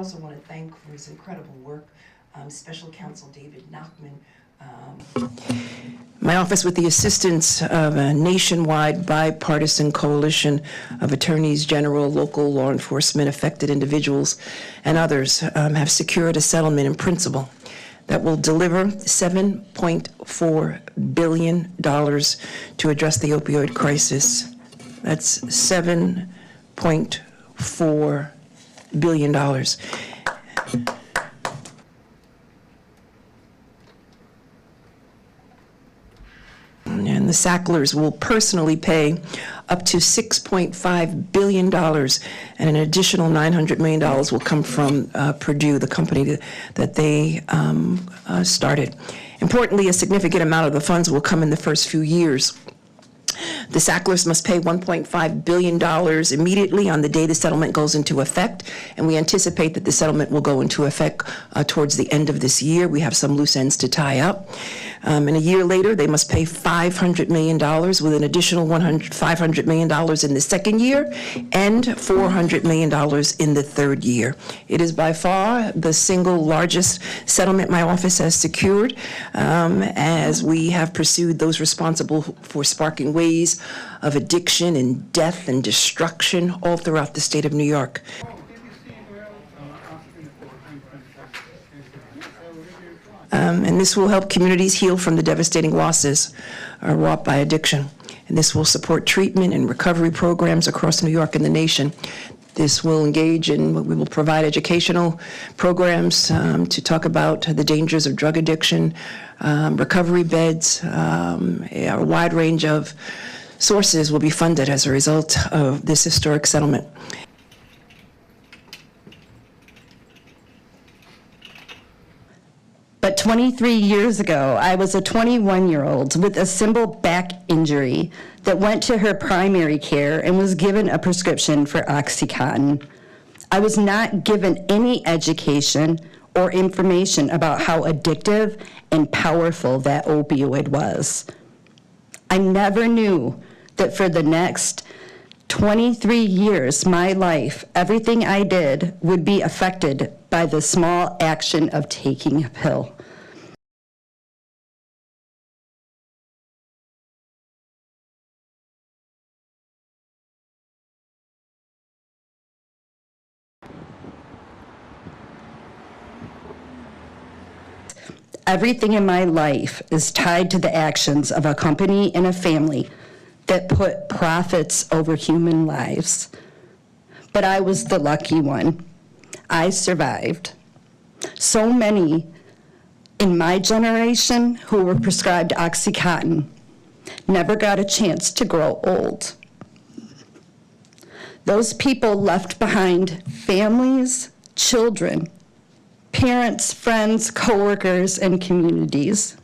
also want to thank for his incredible work, Special Counsel David Nachman. My office, with the assistance of a nationwide bipartisan coalition of attorneys general, local law enforcement, affected individuals, and others, have secured a settlement in principle that will deliver $7.4 billion to address the opioid crisis. That's $7.4 billion. And the Sacklers will personally pay up to $6.5 billion, and an additional $900 million will come from Purdue, the company that they started. Importantly, a significant amount of the funds will come in the first few years. The Sacklers must pay $1.5 billion immediately on the day the settlement goes into effect, and we anticipate that the settlement will go into effect towards the end of this year. We have some loose ends to tie up. And a year later, they must pay $500 million, with an additional $500 million in the second year and $400 million in the third year. It is by far the single largest settlement my office has secured, as we have pursued those responsible for sparking waves of addiction and death and destruction all throughout the state of New York. And this will help communities heal from the devastating losses wrought by addiction. And this will support treatment and recovery programs across New York and the nation. This will engage in, we will provide educational programs to talk about the dangers of drug addiction, recovery beds, a wide range of sources will be funded as a result of this historic settlement. But 23 years ago, I was a 21-year-old with a simple back injury that went to her primary care and was given a prescription for OxyContin. I was not given any education or information about how addictive and powerful that opioid was. I never knew that for the next 23 years, my life, everything I did would be affected by the small action of taking a pill. Everything in my life is tied to the actions of a company and a family that put profits over human lives. But I was the lucky one. I survived. So many in my generation who were prescribed OxyContin never got a chance to grow old. Those people left behind families, children, parents, friends, coworkers, and communities.